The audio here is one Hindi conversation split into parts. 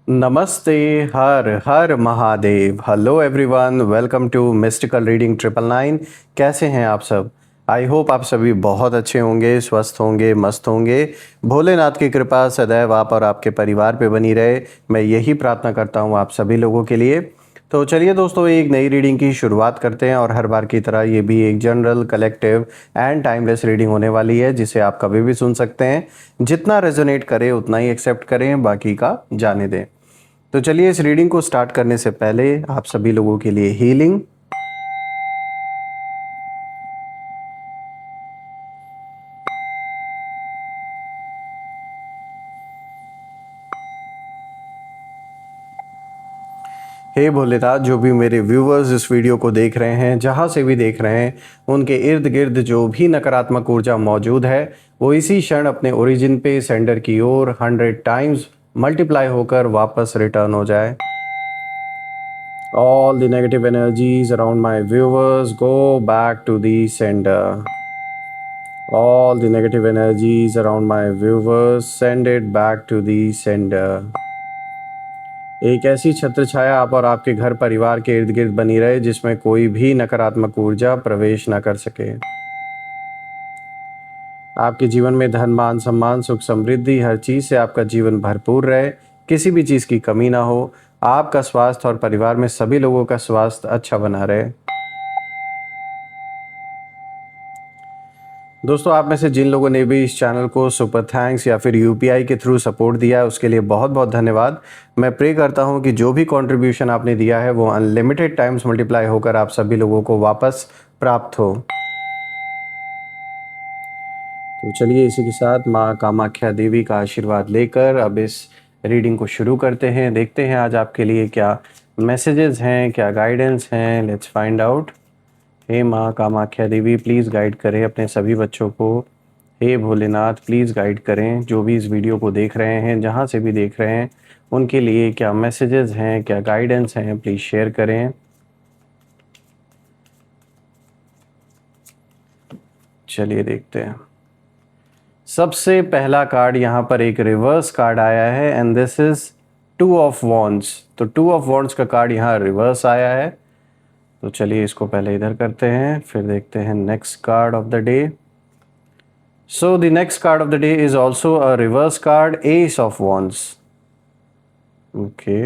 नमस्ते। हर हर Mahadev. Hello everyone, welcome to mystical reading 999। कैसे हैं आप सब? आई होप आप सभी बहुत अच्छे होंगे, स्वस्थ होंगे, मस्त होंगे। भोलेनाथ की कृपा सदैव आप और आपके परिवार पे बनी रहे, मैं यही प्रार्थना करता हूँ आप सभी लोगों के लिए। तो चलिए दोस्तों, एक नई रीडिंग की शुरुआत करते हैं और हर बार की तरह ये भी एक general, collective and timeless reading होने वाली है, जिसे आप कभी भी सुन सकते हैं। जितना रेजोनेट करे उतना ही एक्सेप्ट करें, बाकी का जाने दें। तो चलिए, इस रीडिंग को स्टार्ट करने से पहले आप सभी लोगों के लिए हीलिंग। हे भोलेनाथ, जो भी मेरे व्यूवर्स इस वीडियो को देख रहे हैं, जहाँ से भी देख रहे हैं, उनके इर्द गिर्द जो भी नकारात्मक ऊर्जा मौजूद है वो इसी क्षण अपने ओरिजिन पे सेंडर की ओर 100 टाइम्स मल्टीप्लाई होकर वापस रिटर्न हो जाए। All the negative energies around my viewers go back to the sender. All the negative energies around my viewers send it back to the sender. एक ऐसी छत्र छाया आप और आपके घर परिवार के इर्द गिर्द बनी रहे जिसमें कोई भी नकारात्मक ऊर्जा प्रवेश न कर सके। आपके जीवन में धन, मान, सम्मान, सुख, समृद्धि, हर चीज से आपका जीवन भरपूर रहे, किसी भी चीज की कमी ना हो। आपका स्वास्थ्य और परिवार में सभी लोगों का स्वास्थ्य अच्छा बना रहे। दोस्तों, आप में से जिन लोगों ने भी इस चैनल को सुपर थैंक्स या फिर यूपीआई के थ्रू सपोर्ट दिया है, उसके लिए बहुत बहुत धन्यवाद। मैं प्रे करता हूं कि जो भी कंट्रीब्यूशन आपने दिया है वो अनलिमिटेड टाइम्स मल्टीप्लाई होकर आप सभी लोगों को वापस प्राप्त हो। तो चलिए, इसी के साथ माँ कामाख्या देवी का आशीर्वाद लेकर अब इस रीडिंग को शुरू करते हैं। देखते हैं आज आपके लिए क्या मैसेजेस हैं, क्या गाइडेंस हैं। Let's find out. हे माँ कामाख्या देवी, प्लीज़ गाइड करें अपने सभी बच्चों को। हे भोलेनाथ, प्लीज़ गाइड करें जो भी इस वीडियो को देख रहे हैं, जहाँ से भी देख रहे हैं, उनके लिए क्या मैसेजेस हैं, क्या गाइडेंस हैं, प्लीज़ शेयर करें। चलिए देखते हैं। सबसे पहला कार्ड यहाँ पर एक रिवर्स कार्ड आया है and this is 2 of wands. तो 2 ऑफ वॉन्ड्स का कार्ड यहाँ रिवर्स आया है। तो चलिए इसको पहले इधर करते हैं, फिर देखते हैं next card of the day. So the next card of the day is also a reverse card, Ace of Wands. Okay.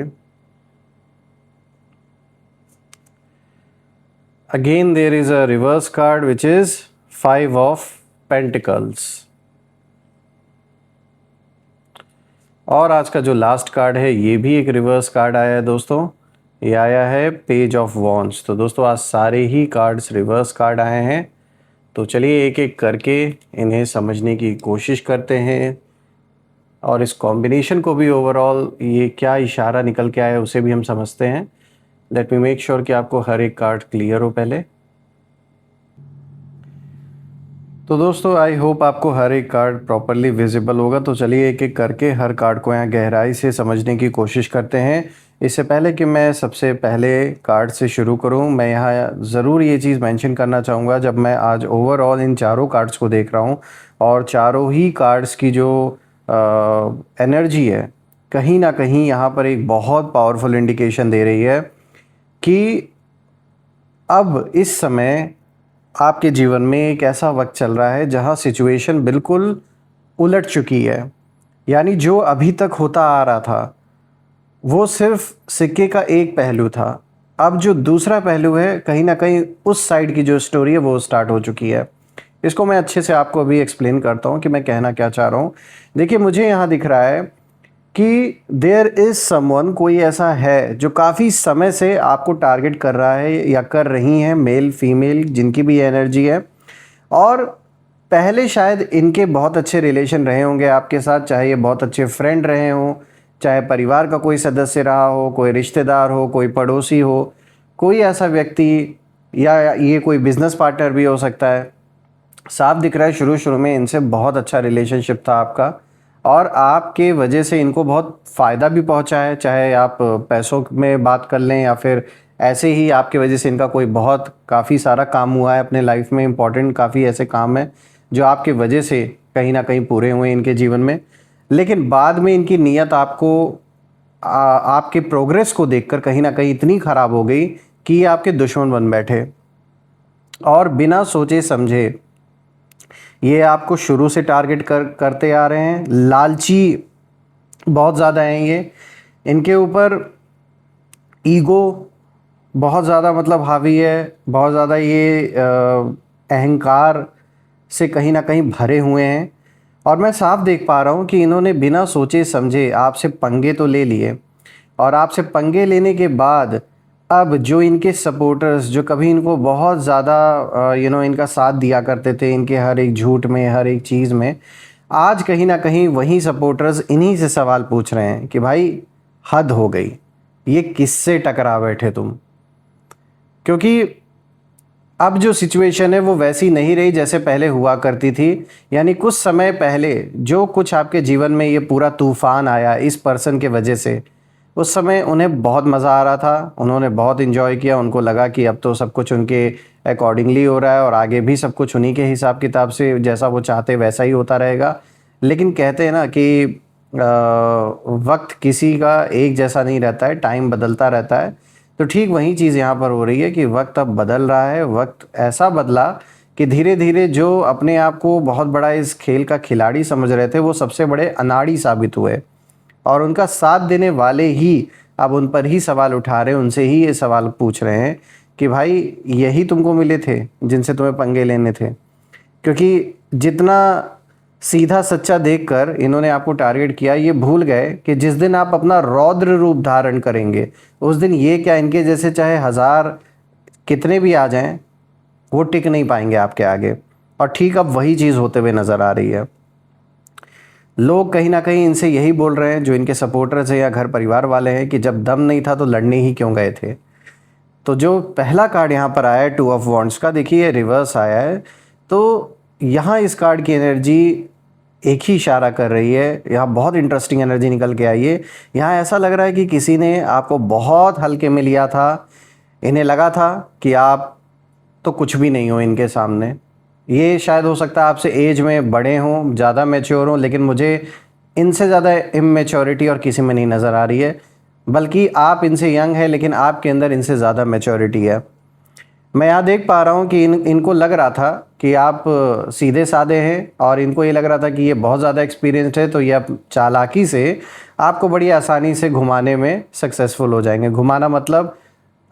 Again there is a reverse card which is 5 of Pentacles. और आज का जो लास्ट कार्ड है ये भी एक रिवर्स कार्ड आया है दोस्तों। ये आया है पेज ऑफ वॉन्ड्स। तो दोस्तों, आज सारे ही कार्ड्स रिवर्स कार्ड आए हैं। तो चलिए एक एक करके इन्हें समझने की कोशिश करते हैं और इस कॉम्बिनेशन को भी ओवरऑल ये क्या इशारा निकल के आया उसे भी हम समझते हैं। लेट मी मेक श्योर कि आपको हर एक कार्ड क्लियर हो पहले। तो दोस्तों, आई होप आपको हर एक कार्ड प्रॉपरली विजिबल होगा। तो चलिए एक एक करके हर कार्ड को यहाँ गहराई से समझने की कोशिश करते हैं। इससे पहले कि मैं सबसे पहले कार्ड से शुरू करूं, मैं यहाँ ज़रूर ये चीज़ मेंशन करना चाहूँगा, जब मैं आज ओवरऑल इन चारों कार्ड्स को देख रहा हूँ और चारों ही कार्ड्स की जो एनर्जी है, कहीं ना कहीं यहाँ पर एक बहुत पावरफुल इंडिकेशन दे रही है कि अब इस समय आपके जीवन में एक ऐसा वक्त चल रहा है जहाँ सिचुएशन बिल्कुल उलट चुकी है। यानी जो अभी तक होता आ रहा था वो सिर्फ सिक्के का एक पहलू था। अब जो दूसरा पहलू है, कहीं ना कहीं उस साइड की जो स्टोरी है वो स्टार्ट हो चुकी है। इसको मैं अच्छे से आपको अभी एक्सप्लेन करता हूँ कि मैं कहना क्या चाह रहा हूँ। देखिए, मुझे यहाँ दिख रहा है कि देयर इज़ समवन, कोई ऐसा है जो काफ़ी समय से आपको टारगेट कर रहा है या कर रही हैं, मेल फीमेल जिनकी भी एनर्जी है। और पहले शायद इनके बहुत अच्छे रिलेशन रहे होंगे आपके साथ, चाहे ये बहुत अच्छे फ्रेंड रहे हों, चाहे परिवार का कोई सदस्य रहा हो, कोई रिश्तेदार हो, कोई पड़ोसी हो, कोई ऐसा व्यक्ति, या ये कोई बिजनेस पार्टनर भी हो सकता है। साफ दिख रहा है शुरू शुरू में इनसे बहुत अच्छा रिलेशनशिप था आपका और आपके वजह से इनको बहुत फ़ायदा भी पहुंचा है। चाहे आप पैसों में बात कर लें या फिर ऐसे ही आपके वजह से इनका कोई बहुत काफ़ी सारा काम हुआ है अपने लाइफ में। इम्पॉर्टेंट काफ़ी ऐसे काम हैं जो आपके वजह से कहीं ना कहीं पूरे हुए इनके जीवन में। लेकिन बाद में इनकी नीयत आपको आपके प्रोग्रेस को देखकर कहीं ना कहीं इतनी ख़राब हो गई कि ये आपके दुश्मन बन बैठे और बिना सोचे समझे ये आपको शुरू से टारगेट करते आ रहे हैं। लालची बहुत ज़्यादा हैं ये, इनके ऊपर ईगो बहुत ज़्यादा मतलब हावी है, बहुत ज़्यादा ये अहंकार से कहीं ना कहीं भरे हुए हैं। और मैं साफ देख पा रहा हूँ कि इन्होंने बिना सोचे समझे आपसे पंगे तो ले लिए, और आपसे पंगे लेने के बाद अब जो इनके सपोर्टर्स जो कभी इनको बहुत ज़्यादा इनका साथ दिया करते थे इनके हर एक झूठ में, हर एक चीज़ में, आज कहीं ना कहीं वही सपोर्टर्स इन्हीं से सवाल पूछ रहे हैं कि भाई हद हो गई, ये किससे टकरा बैठे तुम। क्योंकि अब जो सिचुएशन है वो वैसी नहीं रही जैसे पहले हुआ करती थी। यानी कुछ समय पहले जो कुछ आपके जीवन में ये पूरा तूफान आया इस पर्सन के वजह से, उस समय उन्हें बहुत मज़ा आ रहा था, उन्होंने बहुत इन्जॉय किया, उनको लगा कि अब तो सब कुछ उनके अकॉर्डिंगली हो रहा है और आगे भी सब कुछ उन्हीं के हिसाब किताब से जैसा वो चाहते वैसा ही होता रहेगा। लेकिन कहते हैं ना कि वक्त किसी का एक जैसा नहीं रहता है, टाइम बदलता रहता है। तो ठीक वही चीज़ यहाँ पर हो रही है कि वक्त अब बदल रहा है। वक्त ऐसा बदला कि धीरे धीरे जो अपने आप को बहुत बड़ा इस खेल का खिलाड़ी समझ रहे थे वो सबसे बड़े अनाड़ी साबित हुए, और उनका साथ देने वाले ही अब उन पर ही सवाल उठा रहे हैं, उनसे ही ये सवाल पूछ रहे हैं कि भाई यही तुमको मिले थे जिनसे तुम्हें पंगे लेने थे। क्योंकि जितना सीधा सच्चा देखकर इन्होंने आपको टारगेट किया, ये भूल गए कि जिस दिन आप अपना रौद्र रूप धारण करेंगे उस दिन ये क्या, इनके जैसे चाहे हज़ार कितने भी आ जाएं वो टिक नहीं पाएंगे आपके आगे। और ठीक अब वही चीज़ होते हुए नज़र आ रही है। लोग कहीं ना कहीं इनसे यही बोल रहे हैं जो इनके सपोर्टर्स हैं या घर परिवार वाले हैं कि जब दम नहीं था तो लड़ने ही क्यों गए थे। तो जो पहला कार्ड यहाँ पर आया है 2 ऑफ वॉन्ड्स का, देखिए रिवर्स आया है। तो यहाँ इस कार्ड की एनर्जी एक ही इशारा कर रही है, यहाँ बहुत इंटरेस्टिंग एनर्जी निकल के आई है। यहाँ ऐसा लग रहा है कि किसी ने आपको बहुत हल्के में लिया था, इन्हें लगा था कि आप तो कुछ भी नहीं हो इनके सामने। ये शायद हो सकता है आपसे एज में बड़े हों, ज़्यादा मैच्योर हों, लेकिन मुझे इनसे ज़्यादा इमेच्योरिटी और किसी में नहीं नज़र आ रही है। बल्कि आप इनसे यंग हैं लेकिन आपके अंदर इनसे ज़्यादा मैच्योरिटी है। मैं यहाँ देख पा रहा हूँ कि इनको लग रहा था कि आप सीधे साधे हैं, और इनको ये लग रहा था कि ये बहुत ज़्यादा एक्सपीरियंस्ड है, तो ये चालाकी से आपको बड़ी आसानी से घुमाने में सक्सेसफुल हो जाएंगे। घुमाना मतलब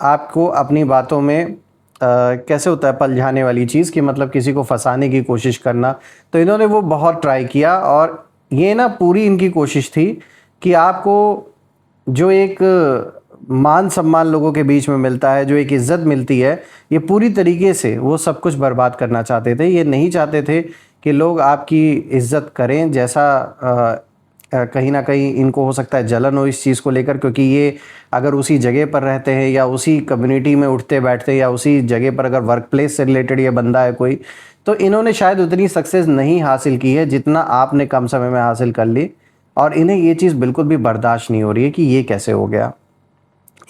आपको अपनी बातों में कैसे होता है पलझाने वाली चीज़ की, मतलब किसी को फंसाने की कोशिश करना। तो इन्होंने वो बहुत ट्राई किया, और ये ना पूरी इनकी कोशिश थी कि आपको जो एक मान सम्मान लोगों के बीच में मिलता है, जो एक इज़्ज़त मिलती है, ये पूरी तरीके से वो सब कुछ बर्बाद करना चाहते थे। ये नहीं चाहते थे कि लोग आपकी इज़्ज़त करें, जैसा कहीं ना कहीं इनको हो सकता है जलन हो इस चीज़ को लेकर, क्योंकि ये अगर उसी जगह पर रहते हैं या उसी कम्युनिटी में उठते बैठते हैं या उसी जगह पर अगर वर्क प्लेस से रिलेटेड ये बंदा है कोई, तो इन्होंने शायद उतनी सक्सेस नहीं हासिल की है जितना आपने कम समय में हासिल कर ली। और इन्हें ये चीज़ बिल्कुल भी बर्दाश्त नहीं हो रही है कि ये कैसे हो गया।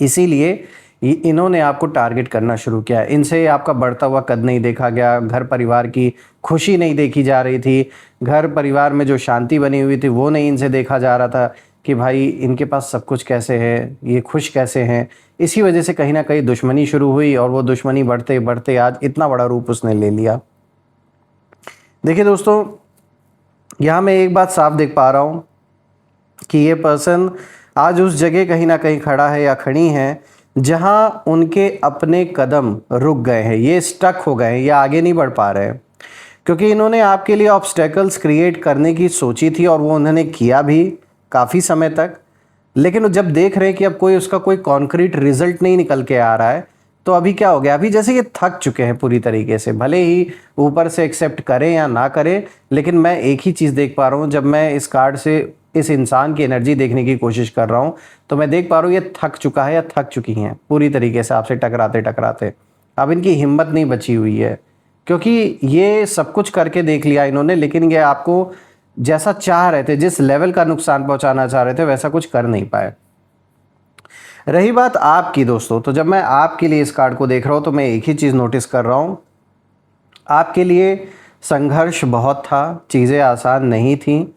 इसीलिए इन्होंने आपको टारगेट करना शुरू किया। इनसे आपका बढ़ता हुआ कद नहीं देखा गया, घर परिवार की खुशी नहीं देखी जा रही थी, घर परिवार में जो शांति बनी हुई थी वो नहीं इनसे देखा जा रहा था कि भाई इनके पास सब कुछ कैसे है, ये खुश कैसे हैं। इसी वजह से कहीं ना कहीं दुश्मनी शुरू हुई, और वो दुश्मनी बढ़ते बढ़ते आज इतना बड़ा रूप उसने ले लिया। देखिए दोस्तों, यहाँ मैं एक बात साफ देख पा रहा हूँ कि ये पर्सन आज उस जगह कहीं ना कहीं खड़ा है या खड़ी हैं जहां उनके अपने कदम रुक गए हैं, ये स्टक हो गए हैं, ये आगे नहीं बढ़ पा रहे हैं। क्योंकि इन्होंने आपके लिए ऑब्स्टेकल्स क्रिएट करने की सोची थी और वो उन्होंने किया भी काफ़ी समय तक, लेकिन जब देख रहे हैं कि अब कोई उसका कोई कॉन्क्रीट रिजल्ट नहीं निकल के आ रहा है, तो अभी क्या हो गया, अभी जैसे ये थक चुके हैं पूरी तरीके से। भले ही ऊपर से एक्सेप्ट करें या ना करें, लेकिन मैं एक ही चीज़ देख पा रहा हूँ, जब मैं इस कार्ड से इस इंसान की एनर्जी देखने की कोशिश कर रहा हूँ तो मैं देख पा रहा हूँ ये थक चुका है या थक चुकी हैं पूरी तरीके से आपसे टकराते टकराते। अब इनकी हिम्मत नहीं बची हुई है, क्योंकि ये सब कुछ करके देख लिया इन्होंने, लेकिन ये आपको जैसा चाह रहे थे, जिस लेवल का नुकसान पहुंचाना चाह रहे थे, वैसा कुछ कर नहीं पाए। रही बात आपकी दोस्तों, तो जब मैं आपके लिए इस कार्ड को देख रहा हूँ तो मैं एक ही चीज़ नोटिस कर रहा हूँ, आपके लिए संघर्ष बहुत था, चीज़ें आसान नहीं थी,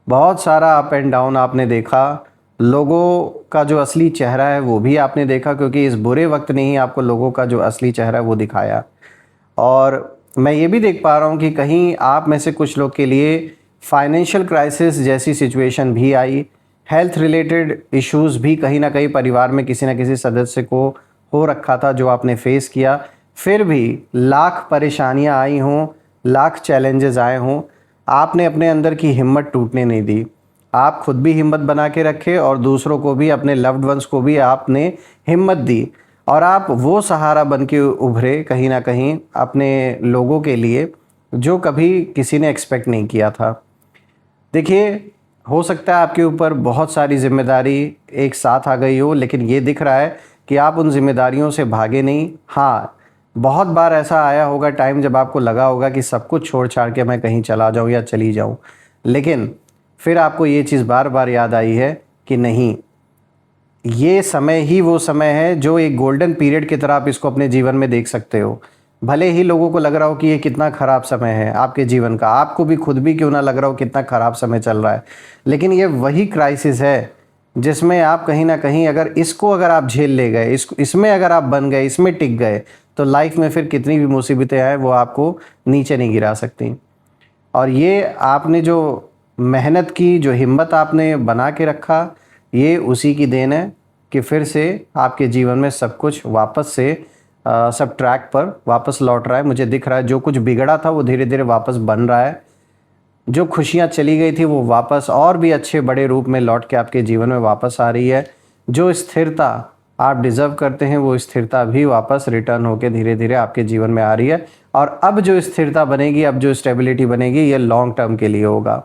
बहुत सारा अप एंड डाउन आपने देखा, लोगों का जो असली चेहरा है वो भी आपने देखा, क्योंकि इस बुरे वक्त ने ही आपको लोगों का जो असली चेहरा है वो दिखाया। और मैं ये भी देख पा रहा हूँ कि कहीं आप में से कुछ लोग के लिए फाइनेंशियल क्राइसिस जैसी सिचुएशन भी आई, हेल्थ रिलेटेड इश्यूज़ भी कहीं ना कहीं परिवार में किसी न किसी सदस्य को हो रखा था जो आपने फेस किया। फिर भी लाख परेशानियाँ आई हों, लाख चैलेंजेस आए हों, आपने अपने अंदर की हिम्मत टूटने नहीं दी। आप खुद भी हिम्मत बना के रखे और दूसरों को भी, अपने लव्ड वंस को भी आपने हिम्मत दी, और आप वो सहारा बन के उभरे कहीं ना कहीं अपने लोगों के लिए, जो कभी किसी ने एक्सपेक्ट नहीं किया था। देखिए, हो सकता है आपके ऊपर बहुत सारी जिम्मेदारी एक साथ आ गई हो, लेकिन ये दिख रहा है कि आप उन जिम्मेदारियों से भागे नहीं। हाँ, बहुत बार ऐसा आया होगा टाइम जब आपको लगा होगा कि सब कुछ छोड़ छाड़ के मैं कहीं चला जाऊं या चली जाऊं, लेकिन फिर आपको ये चीज़ बार बार याद आई है कि नहीं, ये समय ही वो समय है जो एक गोल्डन पीरियड की तरह आप इसको अपने जीवन में देख सकते हो। भले ही लोगों को लग रहा हो कि ये कितना ख़राब समय है आपके जीवन का, आपको भी खुद भी क्यों ना लग रहा हो कितना ख़राब समय चल रहा है, लेकिन ये वही क्राइसिस है जिसमें आप कहीं ना कहीं अगर आप झेल ले गए, इसमें अगर आप बन गए, इसमें टिक गए, तो लाइफ में फिर कितनी भी मुसीबतें आए वो आपको नीचे नहीं गिरा सकती। और ये आपने जो मेहनत की, जो हिम्मत आपने बना के रखा, ये उसी की देन है कि फिर से आपके जीवन में सब कुछ वापस से सब ट्रैक पर वापस लौट रहा है। मुझे दिख रहा है जो कुछ बिगड़ा था वो धीरे धीरे वापस बन रहा है, जो खुशियाँ चली गई थी वो वापस और भी अच्छे बड़े रूप में लौट के आपके जीवन में वापस आ रही है। जो स्थिरता आप डिज़र्व करते हैं वो स्थिरता भी वापस रिटर्न होकर धीरे धीरे आपके जीवन में आ रही है। और अब जो स्थिरता बनेगी, अब जो स्टेबिलिटी बनेगी, ये लॉन्ग टर्म के लिए होगा।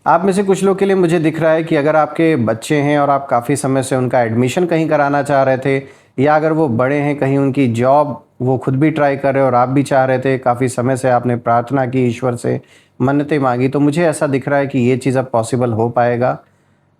आप में से कुछ लोग के लिए मुझे दिख रहा है कि अगर आपके बच्चे हैं और आप काफ़ी समय से उनका एडमिशन कहीं कराना चाह रहे थे, या अगर वो बड़े हैं, कहीं उनकी जॉब वो खुद भी ट्राई कर रहे हो और आप भी चाह रहे थे, काफ़ी समय से आपने प्रार्थना की, ईश्वर से मन्नतें मांगी, तो मुझे ऐसा दिख रहा है कि ये चीज़ अब पॉसिबल हो पाएगा।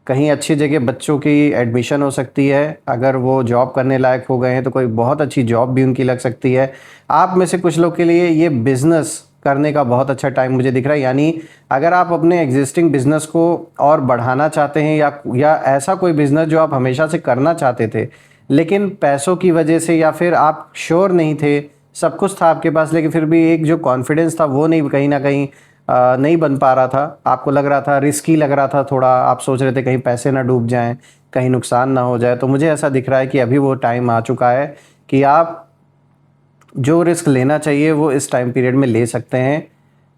कहीं अच्छी जगह बच्चों की एडमिशन हो सकती है, अगर वो जॉब करने लायक हो गए हैं तो कोई बहुत अच्छी जॉब भी उनकी लग सकती है। आप में से कुछ लोग के लिए ये बिज़नेस करने का बहुत अच्छा टाइम मुझे दिख रहा है, यानी अगर आप अपने एग्जिस्टिंग बिज़नेस को और बढ़ाना चाहते हैं, या ऐसा कोई बिज़नेस जो आप हमेशा से करना चाहते थे लेकिन पैसों की वजह से, या फिर आप श्योर नहीं थे, सब कुछ था आपके पास लेकिन फिर भी एक जो कॉन्फिडेंस था वो नहीं, कहीं ना कहीं नहीं बन पा रहा था, आपको लग रहा था, रिस्की लग रहा था थोड़ा, आप सोच रहे थे कहीं पैसे ना डूब जाएं, कहीं नुकसान ना हो जाए, तो मुझे ऐसा दिख रहा है कि अभी वो टाइम आ चुका है कि आप जो रिस्क लेना चाहिए वो इस टाइम पीरियड में ले सकते हैं।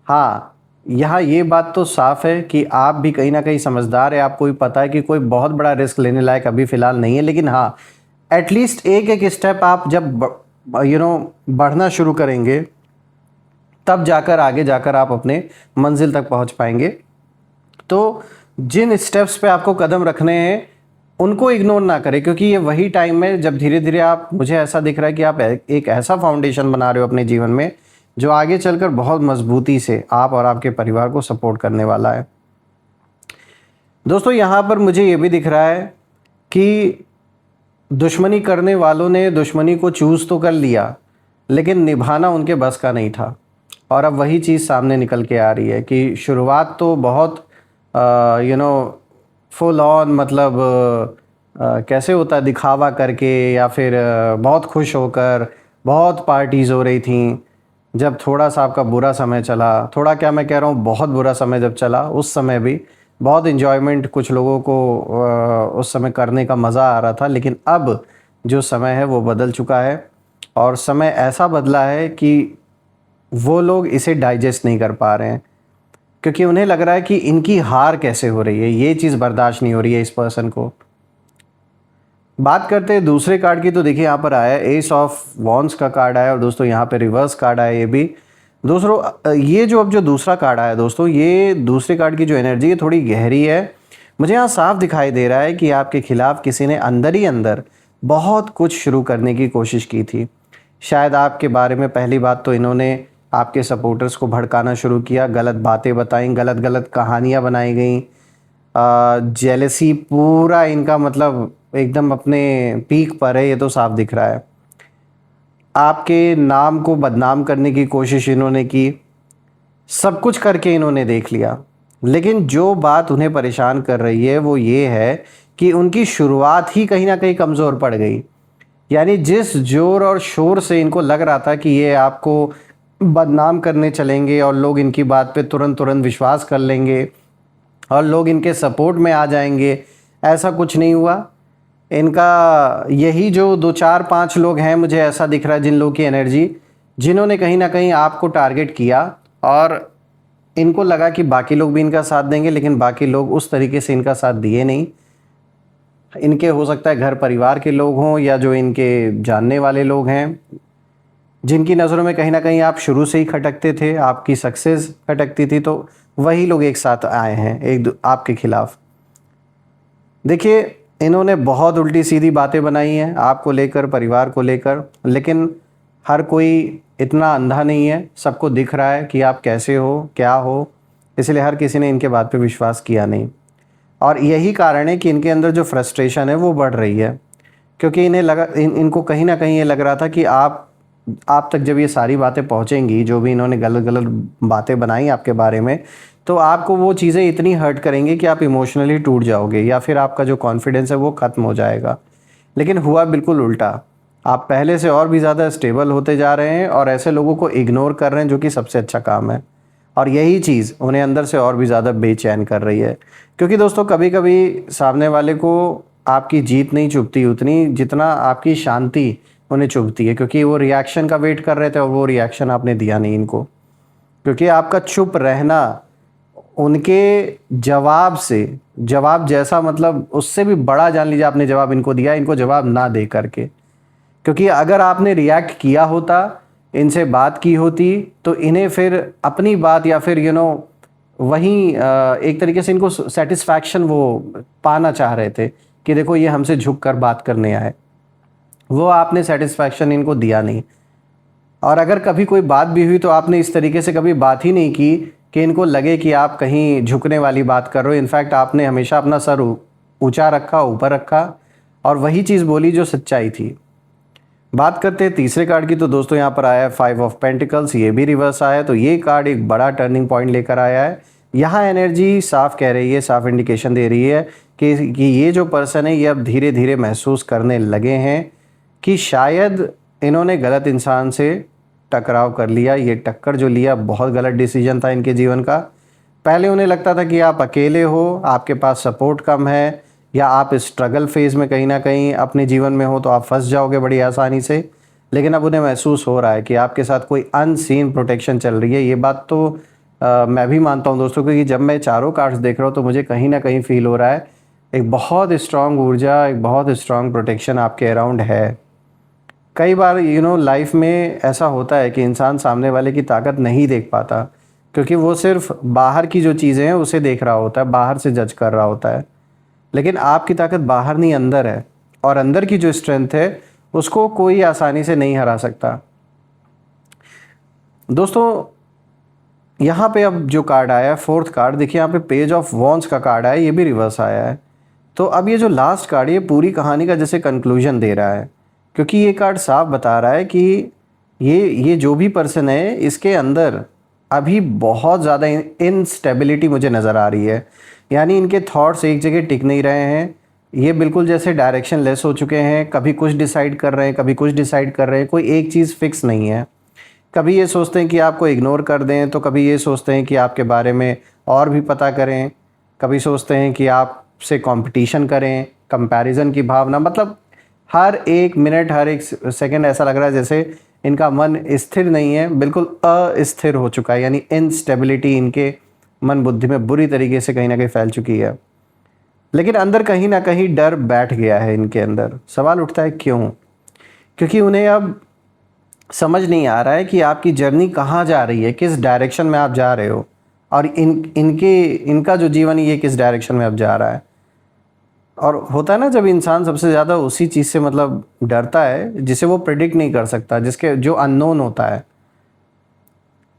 हाँ, यहाँ ये बात तो साफ़ है कि आप भी कहीं ना कहीं समझदार है, आपको भी पता है कि कोई बहुत बड़ा रिस्क लेने लायक अभी फ़िलहाल नहीं है, लेकिन हाँ, एटलीस्ट एक एक स्टेप आप जब बढ़ना शुरू करेंगे, तब जाकर आगे जाकर आप अपने मंजिल तक पहुंच पाएंगे। तो जिन स्टेप्स पे आपको कदम रखने हैं उनको इग्नोर ना करें, क्योंकि ये वही टाइम है जब धीरे धीरे आप, मुझे ऐसा दिख रहा है कि आप एक ऐसा फाउंडेशन बना रहे हो अपने जीवन में जो आगे चलकर बहुत मजबूती से आप और आपके परिवार को सपोर्ट करने वाला है। दोस्तों, यहाँ पर मुझे ये भी दिख रहा है कि दुश्मनी करने वालों ने दुश्मनी को चूज़ तो कर लिया, लेकिन निभाना उनके बस का नहीं था। और अब वही चीज़ सामने निकल के आ रही है कि शुरुआत तो बहुत फुल ऑन, मतलब कैसे होता है, दिखावा करके, या फिर बहुत खुश होकर बहुत पार्टीज़ हो रही थी। जब थोड़ा सा आपका बुरा समय चला, थोड़ा क्या मैं कह रहा हूँ, बहुत बुरा समय जब चला, उस समय भी बहुत इन्जॉयमेंट कुछ लोगों को उस समय करने का मज़ा आ रहा था। लेकिन अब जो समय है वो बदल चुका है, और समय ऐसा बदला है कि वो लोग इसे डाइजेस्ट नहीं कर पा रहे हैं, क्योंकि उन्हें लग रहा है कि इनकी हार कैसे हो रही है, ये चीज़ बर्दाश्त नहीं हो रही है इस पर्सन को। बात करते हैं दूसरे कार्ड की, तो देखिए यहाँ पर आया एस ऑफ वॉन्ड्स का कार्ड आया, और दोस्तों यहाँ पे रिवर्स कार्ड आया ये भी। दोस्तों, ये जो अब जो दूसरा कार्ड आया दोस्तों, ये दूसरे कार्ड की जो एनर्जी है थोड़ी गहरी है। मुझे यहाँ साफ दिखाई दे रहा है कि आपके खिलाफ किसी ने अंदर ही अंदर बहुत कुछ शुरू करने की कोशिश की थी। शायद आपके बारे में पहली बात तो इन्होंने आपके सपोर्टर्स को भड़काना शुरू किया, गलत बातें बताई, गलत गलत कहानियाँ बनाई गई, जेलसी पूरा इनका मतलब एकदम अपने पीक पर है, ये तो साफ दिख रहा है। आपके नाम को बदनाम करने की कोशिश इन्होंने की, सब कुछ करके इन्होंने देख लिया, लेकिन जो बात उन्हें परेशान कर रही है वो ये है कि उनकी शुरुआत ही कहीं ना कहीं कमज़ोर पड़ गई। यानी जिस जोर और शोर से इनको लग रहा था कि ये आपको बदनाम करने चलेंगे और लोग इनकी बात पे तुरंत तुरंत विश्वास कर लेंगे और लोग इनके सपोर्ट में आ जाएंगे, ऐसा कुछ नहीं हुआ। इनका यही जो 2 4 5 लोग हैं, मुझे ऐसा दिख रहा है जिन लोगों की एनर्जी, जिन्होंने कहीं ना कहीं आपको टारगेट किया और इनको लगा कि बाकी लोग भी इनका साथ देंगे, लेकिन बाकी लोग उस तरीके से इनका साथ दिए नहीं। इनके हो सकता है घर परिवार के लोग हों या जो इनके जानने वाले लोग हैं, जिनकी नज़रों में कहीं ना कहीं आप शुरू से ही खटकते थे, आपकी सक्सेस खटकती थी, तो वही लोग एक साथ आए हैं आपके खिलाफ। देखिए, इन्होंने बहुत उल्टी सीधी बातें बनाई हैं आपको लेकर, परिवार को लेकर, लेकिन हर कोई इतना अंधा नहीं है, सबको दिख रहा है कि आप कैसे हो, क्या हो, इसलिए हर किसी ने इनके बात पे विश्वास किया नहीं। और यही कारण है कि इनके अंदर जो फ्रस्ट्रेशन है वो बढ़ रही है, क्योंकि इन्हें लगा इनको कहीं ना कहीं ये लग रहा था कि आप तक जब ये सारी बातें पहुंचेंगी, जो भी इन्होंने गलत गलत बातें बनाई आपके बारे में, तो आपको वो चीज़ें इतनी हर्ट करेंगी कि आप इमोशनली टूट जाओगे या फिर आपका जो कॉन्फिडेंस है वो ख़त्म हो जाएगा। लेकिन हुआ बिल्कुल उल्टा, आप पहले से और भी ज़्यादा स्टेबल होते जा रहे हैं और ऐसे लोगों को इग्नोर कर रहे हैं, जो कि सबसे अच्छा काम है। और यही चीज़ उन्हें अंदर से और भी ज़्यादा बेचैन कर रही है, क्योंकि दोस्तों कभी कभी सामने वाले को आपकी जीत नहीं चुभती उतनी जितना आपकी शांति उन्हें चुभती है, क्योंकि वो रिएक्शन का वेट कर रहे थे और वो रिएक्शन आपने दिया नहीं इनको, क्योंकि आपका चुप रहना उनके जवाब से, जवाब जैसा मतलब उससे भी बड़ा जान लीजिए आपने जवाब इनको दिया, इनको जवाब ना दे करके। क्योंकि अगर आपने रिएक्ट किया होता, इनसे बात की होती, तो इन्हें फिर अपनी बात या फिर वहीं एक तरीके से इनको सेटिस्फैक्शन वो पाना चाह रहे थे कि देखो ये हमसे झुक कर बात करने आए, वो आपने सेटिस्फैक्शन इनको दिया नहीं। और अगर कभी कोई बात भी हुई तो आपने इस तरीके से कभी बात ही नहीं की कि इनको लगे कि आप कहीं झुकने वाली बात कर रहे हो। इनफैक्ट आपने हमेशा अपना सर ऊंचा रखा, ऊपर रखा और वही चीज़ बोली जो सच्चाई थी। बात करते हैं तीसरे कार्ड की, तो दोस्तों यहाँ पर आया है 5 ऑफ पेंटिकल्स, ये भी रिवर्स आया है, तो ये कार्ड एक बड़ा टर्निंग पॉइंट लेकर आया है। यहाँ एनर्जी साफ कह रही है, साफ इंडिकेशन दे रही है कि ये जो पर्सन है ये अब धीरे धीरे महसूस करने लगे हैं कि शायद इन्होंने गलत इंसान से टकराव कर लिया। ये टक्कर जो लिया बहुत गलत डिसीजन था इनके जीवन का। पहले उन्हें लगता था कि आप अकेले हो, आपके पास सपोर्ट कम है, या आप स्ट्रगल फेज़ में कहीं ना कहीं अपने जीवन में हो तो आप फंस जाओगे बड़ी आसानी से। लेकिन अब उन्हें महसूस हो रहा है कि आपके साथ कोई अनसीन प्रोटेक्शन चल रही है। ये बात तो मैं भी मानता हूँ दोस्तों, क्योंकि जब मैं चारों कार्ड्स देख रहा हूँ तो मुझे कहीं ना कहीं फील हो रहा है एक बहुत स्ट्रांग ऊर्जा, एक बहुत स्ट्रांग प्रोटेक्शन आपके अराउंड है। कई बार लाइफ में ऐसा होता है कि इंसान सामने वाले की ताकत नहीं देख पाता, क्योंकि वो सिर्फ बाहर की जो चीज़ें हैं उसे देख रहा होता है, बाहर से जज कर रहा होता है। लेकिन आपकी ताकत बाहर नहीं अंदर है, और अंदर की जो स्ट्रेंथ है उसको कोई आसानी से नहीं हरा सकता। दोस्तों यहाँ पे अब जो कार्ड आया है, फोर्थ कार्ड, देखिए यहाँ पे पेज ऑफ वॉन्ड्स का कार्ड आया है, ये भी रिवर्स आया है। तो अब ये जो लास्ट कार्ड है ये पूरी कहानी का जैसे कंक्लूजन दे रहा है, क्योंकि ये कार्ड साफ बता रहा है कि ये जो भी पर्सन है इसके अंदर अभी बहुत ज़्यादा इनस्टेबिलिटी मुझे नज़र आ रही है। यानी इनके थॉट्स एक जगह टिक नहीं रहे हैं, ये बिल्कुल जैसे डायरेक्शन लेस हो चुके हैं, कभी कुछ डिसाइड कर रहे हैं, कभी कुछ डिसाइड कर रहे हैं, कोई एक चीज़ फिक्स नहीं है। कभी ये सोचते हैं कि आपको इग्नोर कर दें, तो कभी ये सोचते हैं कि आपके बारे में और भी पता करें, कभी सोचते हैं कि आपसे कंपटीशन करें, कंपैरिजन की भावना, मतलब हर एक मिनट, हर एक सेकंड ऐसा लग रहा है जैसे इनका मन स्थिर नहीं है, बिल्कुल अस्थिर हो चुका है। यानी इनस्टेबिलिटी इनके मन बुद्धि में बुरी तरीके से कहीं ना कहीं फैल चुकी है। लेकिन अंदर कहीं ना कहीं डर बैठ गया है इनके अंदर। सवाल उठता है क्यों? क्योंकि उन्हें अब समझ नहीं आ रहा है कि आपकी जर्नी कहाँ जा रही है, किस डायरेक्शन में आप जा रहे हो, और इनका जो जीवन है ये किस डायरेक्शन में अब जा रहा है। और होता है ना, जब इंसान सबसे ज़्यादा उसी चीज़ से मतलब डरता है जिसे वो प्रेडिक्ट नहीं कर सकता, जिसके जो अननोन होता है,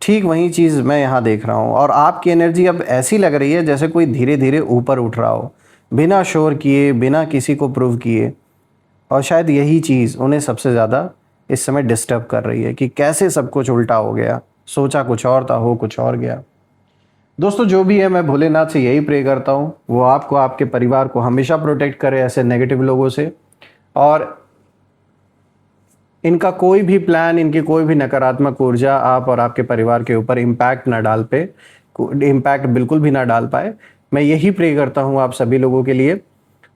ठीक वही चीज़ मैं यहाँ देख रहा हूँ। और आपकी एनर्जी अब ऐसी लग रही है जैसे कोई धीरे धीरे ऊपर उठ रहा हो, बिना शोर किए, बिना किसी को प्रूव किए। और शायद यही चीज़ उन्हें सबसे ज़्यादा इस समय डिस्टर्ब कर रही है कि कैसे सब कुछ उल्टा हो गया, सोचा कुछ और था, हो कुछ और गया। दोस्तों जो भी है, मैं भोलेनाथ से यही प्रे करता हूँ वो आपको, आपके परिवार को हमेशा प्रोटेक्ट करे ऐसे नेगेटिव लोगों से, और इनका कोई भी प्लान, इनकी कोई भी नकारात्मक ऊर्जा आप और आपके परिवार के ऊपर इम्पैक्ट बिल्कुल भी ना डाल पाए। मैं यही प्रे करता हूँ आप सभी लोगों के लिए,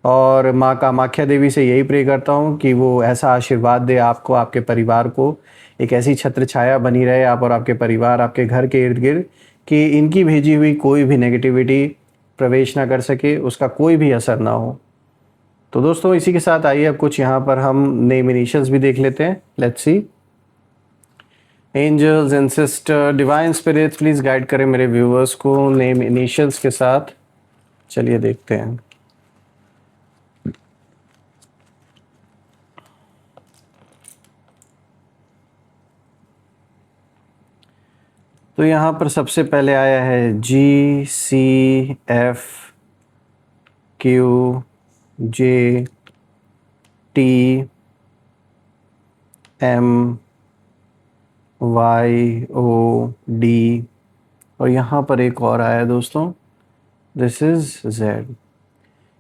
और माँ कामाख्या देवी से यही प्रे करता हूँ कि वो ऐसा आशीर्वाद दे आपको, आपके परिवार को, एक ऐसी छत्र छाया बनी रहे आप और आपके परिवार, आपके घर के इर्द गिर्द, कि इनकी भेजी हुई कोई भी नेगेटिविटी प्रवेश ना कर सके, उसका कोई भी असर ना हो। तो दोस्तों इसी के साथ आइए अब कुछ यहाँ पर हम नेम इनिशियल्स भी देख लेते हैं। Let's see. Angels and sister, divine spirits, please guide करें मेरे व्यूअर्स को नेम इनिशियल्स के साथ। चलिए देखते हैं। तो यहाँ पर सबसे पहले आया है GCFQJTMYOD, और यहाँ पर एक और आया दोस्तों, दिस इज़ Z।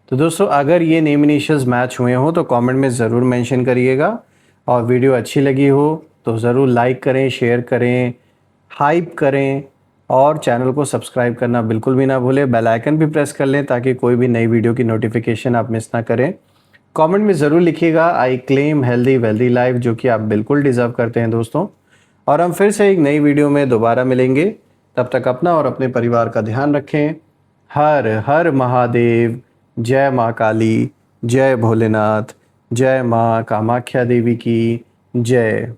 तो दोस्तों अगर ये नेम इनिशियल्स मैच हुए हों तो कमेंट में ज़रूर मेंशन करिएगा, और वीडियो अच्छी लगी हो तो ज़रूर लाइक करें, शेयर करें, हाइप करें, और चैनल को सब्सक्राइब करना बिल्कुल भी ना भूलें। बेल आइकन भी प्रेस कर लें ताकि कोई भी नई वीडियो की नोटिफिकेशन आप मिस ना करें। कमेंट में ज़रूर लिखिएगा I claim healthy wealthy life, जो कि आप बिल्कुल डिज़र्व करते हैं दोस्तों। और हम फिर से एक नई वीडियो में दोबारा मिलेंगे, तब तक अपना और अपने परिवार का ध्यान रखें। हर हर महादेव, जय माँ काली, जय भोलेनाथ, जय माँ कामाख्या देवी की जय।